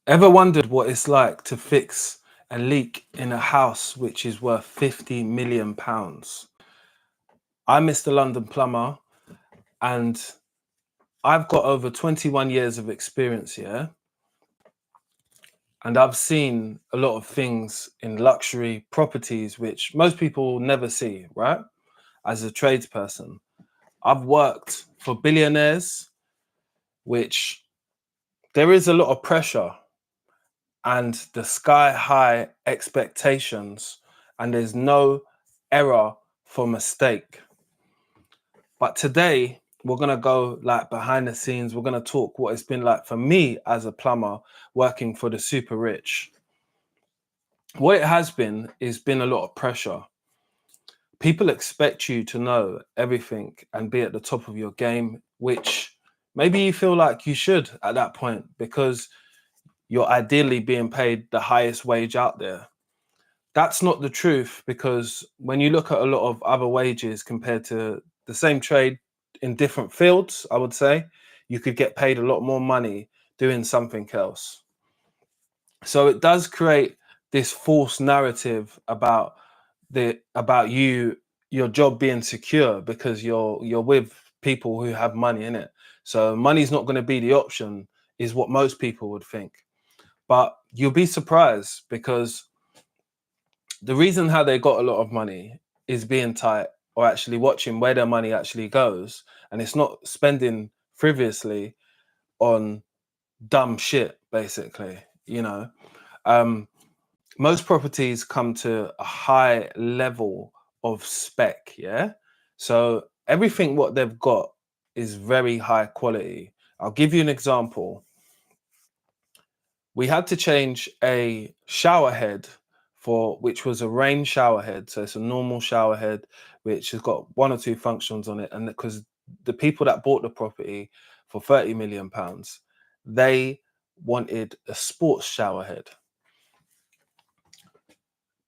Ever wondered what it's like to fix a leak in a house which is worth 50 million pounds? I'm Mr. London Plumber and I've got over 21 years of experience here. And I've seen a lot of things in luxury properties which most people never see, right? As a tradesperson, I've worked for Billionaires, which there is a lot of pressure and the sky high expectations, and there's no error for mistake. But today we're going to go like behind the scenes. We're going to talk what it's been like for me as a plumber working for the super rich. What it has been is been a lot of pressure. People expect you to know everything and be at the top of your game, which maybe you feel like you should at that point because you're ideally being paid the highest wage out there. That's not the truth, because when you look at a lot of other wages compared to the same trade in different fields, I would say you could get paid a lot more money doing something else. So it does create this false narrative about your job being secure because you're with people who have money in it. So money's not going to be the option, is what most people would think. But you'll be surprised, because the reason how they got a lot of money is being tight, or actually watching where their money actually goes, and it's not spending frivolously on dumb shit, basically. Most properties come to a high level of spec, yeah? So everything what they've got is very high quality. I'll give you an example. We had to change a shower head which was a rain shower head. So it's a normal shower head, which has got one or two functions on it. And because the people that bought the property for 30 million pounds, they wanted a sports shower head.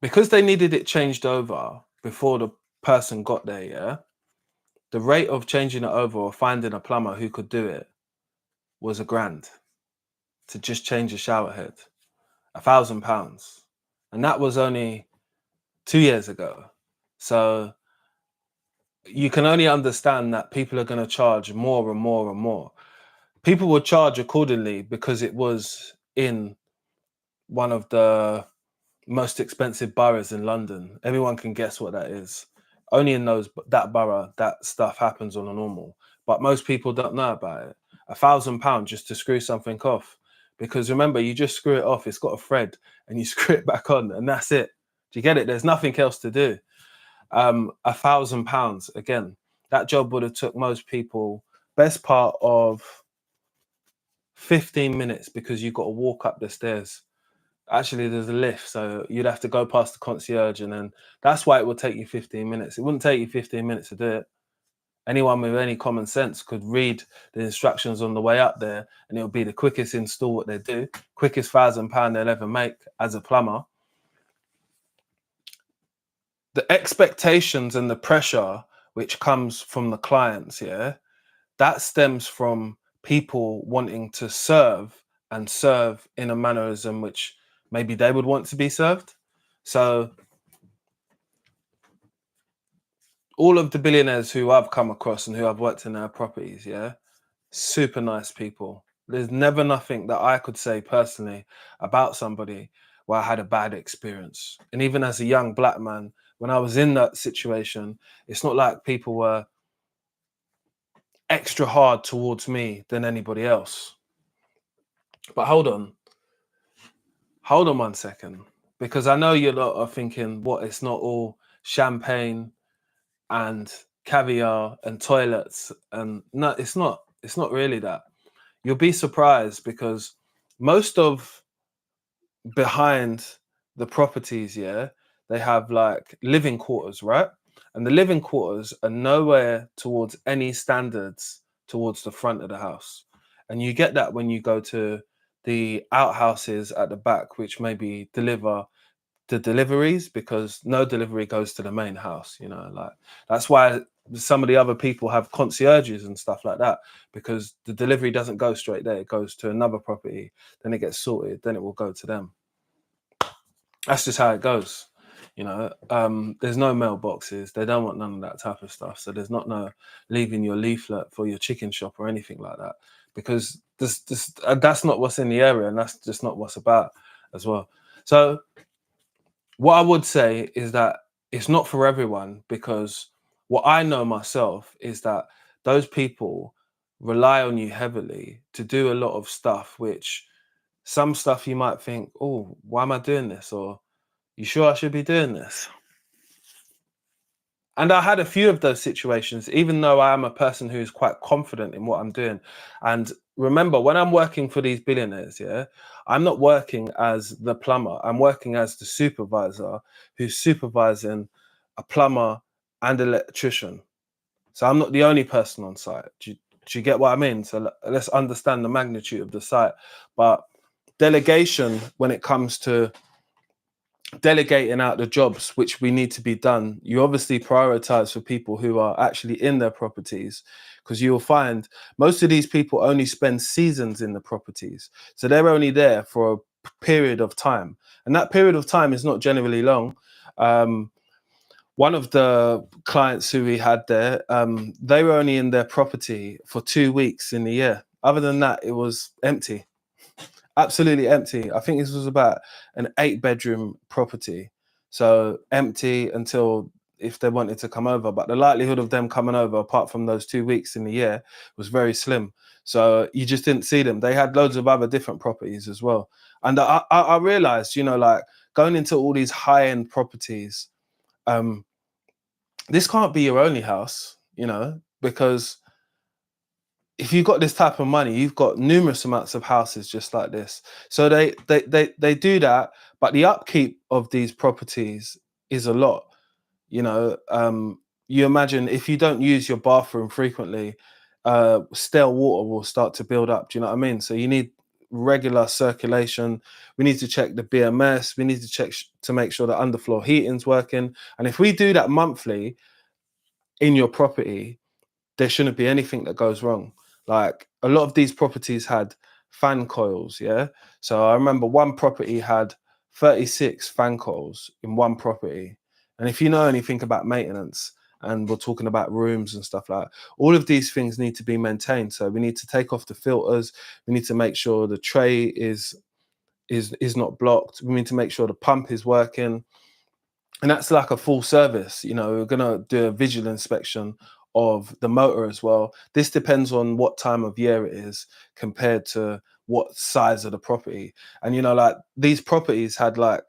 Because they needed it changed over before the person got there, yeah, the rate of changing it over or finding a plumber who could do it was £1,000 to just change a shower head, £1,000. And that was only 2 years ago. So you can only understand that people are going to charge more and more and more. People would charge accordingly because it was in one of the most expensive boroughs in London. Everyone can guess what that is. Only in that borough that stuff happens on a normal. But most people don't know about it. £1,000 just to screw something off. Because remember, you just screw it off, it's got a thread, and you screw it back on, and that's it. Do you get it? There's nothing else to do. £1,000, again, that job would have took most people best part of 15 minutes, because you've got to walk up the stairs. Actually, there's a lift, so you'd have to go past the concierge, and then that's why it would take you 15 minutes. It wouldn't take you 15 minutes to do it. Anyone with any common sense could read the instructions on the way up there, and it'll be the quickest install what they do, quickest £1,000 they'll ever make as a plumber. The expectations and the pressure which comes from the clients, yeah, that stems from people wanting to serve in a mannerism which maybe they would want to be served. So all of the billionaires who I've come across and who I've worked in their properties, yeah, super nice people. There's never nothing that I could say personally about somebody where I had a bad experience. And even as a young black man, when I was in that situation, it's not like people were extra hard towards me than anybody else. But hold on 1 second, because I know you lot are thinking, what, it's not all champagne and caviar and toilets, and no, it's not really that. You'll be surprised, because most of behind the properties, yeah, they have like living quarters, right? And the living quarters are nowhere towards any standards towards the front of the house. And you get that when you go to the outhouses at the back, which maybe deliver the deliveries, because no delivery goes to the main house, you know, like that's why some of the other people have concierges and stuff like that, because the delivery doesn't go straight there. It goes to another property, then it gets sorted, then it will go to them. That's just how it goes. You know, there's no mailboxes. They don't want none of that type of stuff. So there's not no leaving your leaflet for your chicken shop or anything like that, because that's not what's in the area, and that's just not what's about as well. So what I would say is that it's not for everyone, because what I know myself is that those people rely on you heavily to do a lot of stuff, which some stuff you might think, oh, why am I doing this? Or you sure I should be doing this? And I had a few of those situations, even though I am a person who's quite confident in what I'm doing. And remember, when I'm working for these billionaires, yeah, I'm not working as the plumber. I'm working as the supervisor who's supervising a plumber and electrician. So I'm not the only person on site. Do you get what I mean? So let's understand the magnitude of the site. But delegation, when it comes to delegating out the jobs which we need to be done, you obviously prioritize for people who are actually in their properties, because you'll find most of these people only spend seasons in the properties, so they're only there for a period of time, and that period of time is not generally long. One of the clients who we had there, they were only in their property for 2 weeks in the year. Other than that, it was empty. Absolutely empty. I think this was about an 8-bedroom property. So empty until if they wanted to come over. But the likelihood of them coming over, apart from those 2 weeks in the year, was very slim. So you just didn't see them. They had loads of other different properties as well. And I realized, you know, like going into all these high-end properties, this can't be your only house, you know, because if you've got this type of money, you've got numerous amounts of houses just like this. So they do that, but the upkeep of these properties is a lot. You know, you imagine if you don't use your bathroom frequently, stale water will start to build up. Do you know what I mean? So you need regular circulation. We need to check the BMS. We need to check to make sure the underfloor heating's working. And if we do that monthly in your property, there shouldn't be anything that goes wrong. Like a lot of these properties had fan coils, yeah. So I remember one property had 36 fan coils in one property. And if you know anything about maintenance, and we're talking about rooms and stuff like that, all of these things need to be maintained. So we need to take off the filters. We need to make sure the tray is not blocked. We need to make sure the pump is working. And that's like a full service. You know, we're gonna do a visual inspection of the motor as well. This depends on what time of year it is compared to what size of the property. And you know, like these properties had like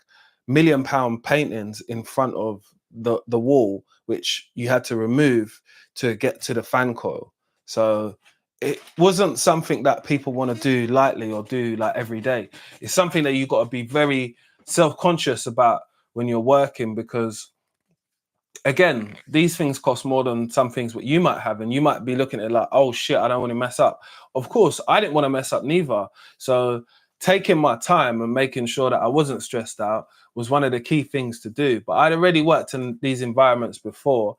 £1 million paintings in front of the wall, which you had to remove to get to the fan coil. So it wasn't something that people want to do lightly or do like every day. It's something that you've got to be very self-conscious about when you're working, because again, these things cost more than some things what you might have, and you might be looking at it like, oh shit, I don't want to mess up. Of course, I didn't want to mess up neither. So taking my time and making sure that I wasn't stressed out was one of the key things to do. But I'd already worked in these environments before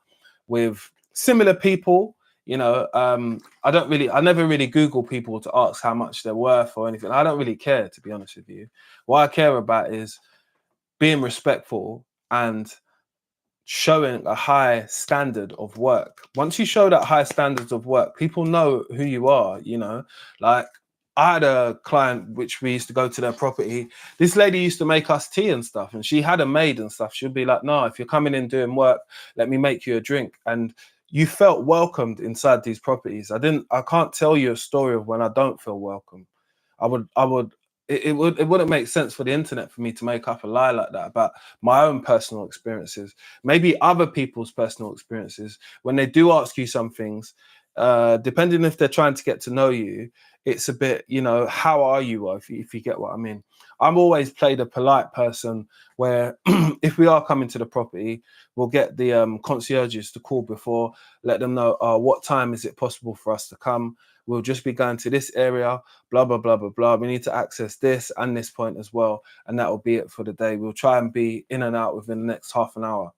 with similar people. You know, I never really Google people to ask how much they're worth or anything. I don't really care, to be honest with you. What I care about is being respectful and showing a high standard of work. Once you show that high standards of work, people know who you are, you know. Like I had a client which we used to go to their property. This lady used to make us tea and stuff, and she had a maid and stuff. She'd be like, no, if you're coming in doing work, let me make you a drink. And you felt welcomed inside these properties. I can't tell you a story of when I don't feel welcome. It wouldn't make sense for the internet for me to make up a lie like that about my own personal experiences. Maybe other people's personal experiences, when they do ask you some things, depending if they're trying to get to know you, it's a bit, you know, how are you, if you get what I mean. I'm always played a polite person where if we are coming to the property, we'll get the concierges to call before, let them know what time is it possible for us to come. We'll just be going to this area, blah, blah, blah, blah, blah. We need to access this and this point as well. And that will be it for the day. We'll try and be in and out within the next half an hour.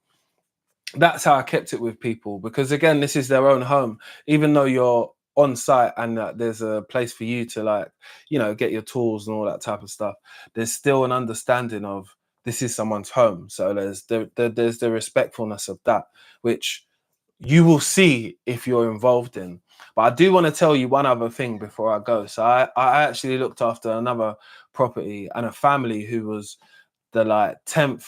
That's how I kept it with people, because again, this is their own home. Even though you're on site and there's a place for you to, like, you know, get your tools and all that type of stuff, there's still an understanding of this is someone's home. So there's the respectfulness of that, which you will see if you're involved in. But I do want to tell you one other thing before I go. So I actually looked after another property and a family who was the, like, 10th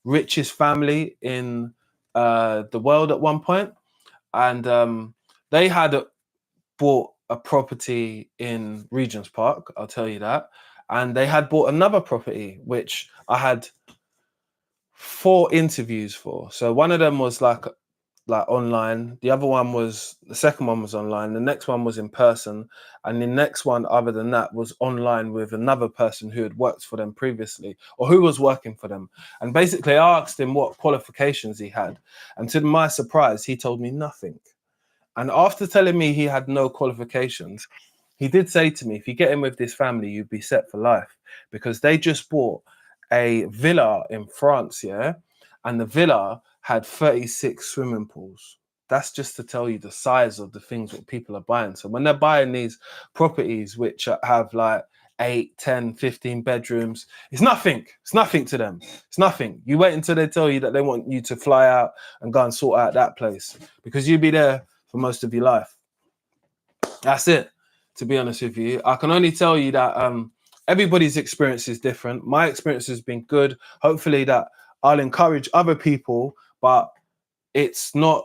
richest family in the world at one point. And they had bought a property in Regent's Park, I'll tell you that. And they had bought another property, which I had 4 interviews for. So one of them was like online, the second one was online, the next one was in person, and the next one other than that was online with another person who had worked for them previously, or who was working for them. And basically I asked him what qualifications he had, and to my surprise he told me nothing. And after telling me he had no qualifications, he did say to me, if you get in with this family, you'd be set for life, because they just bought a villa in France, yeah, and the villa had 36 swimming pools. That's just to tell you the size of the things that people are buying. So when they're buying these properties which have like 8, 10, 15 bedrooms, it's nothing. It's nothing to them. It's nothing. You wait until they tell you that they want you to fly out and go and sort out that place, because you'll be there for most of your life. That's it, to be honest with you. I can only tell you that everybody's experience is different. My experience has been good. Hopefully that I'll encourage other people, but it's not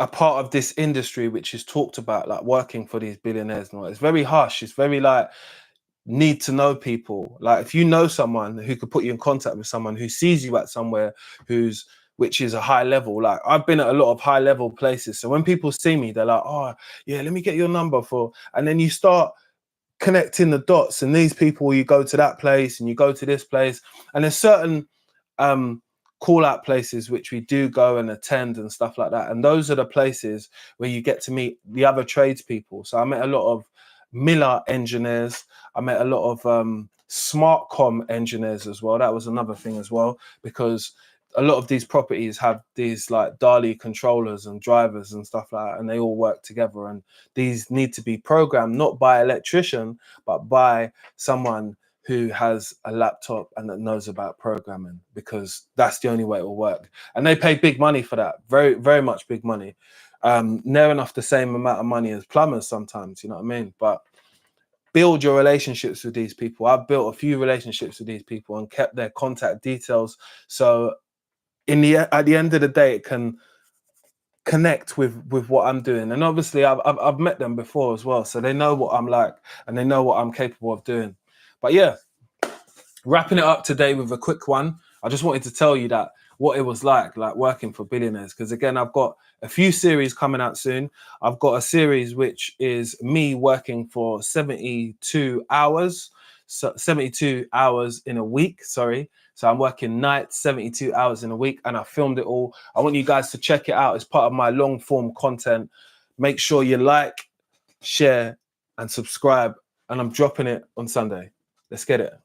a part of this industry which is talked about, like working for these billionaires and all. It's very harsh. It's very like need to know people. Like if you know someone who could put you in contact with someone who sees you at somewhere which is a high level. Like I've been at a lot of high level places. So when people see me, they're like, oh yeah, let me get your number and then you start connecting the dots, and these people, you go to that place and you go to this place, and there's certain call out places which we do go and attend and stuff like that, and those are the places where you get to meet the other tradespeople. So I met a lot of Miller engineers, I met a lot of smart com engineers as well. That was another thing as well, because a lot of these properties have these like Dali controllers and drivers and stuff like that, and they all work together, and these need to be programmed not by an electrician but by someone who has a laptop and that knows about programming, because that's the only way it will work. And they pay big money for that, very, very much big money, near enough the same amount of money as plumbers sometimes, you know what I mean? But build your relationships with these people. I've built a few relationships with these people and kept their contact details, so at the end of the day, it can connect with what I'm doing. And obviously I've met them before as well, so they know what I'm like and they know what I'm capable of doing. But yeah, wrapping it up today with a quick one. I just wanted to tell you that what it was like working for Billionaires, because again, I've got a few series coming out soon. I've got a series which is me working for 72 hours. So 72 hours in a week, sorry. So I'm working nights, 72 hours in a week, and I filmed it all. I want you guys to check it out as part of my long form content. Make sure you like, share, and subscribe. And I'm dropping it on Sunday. Let's get it.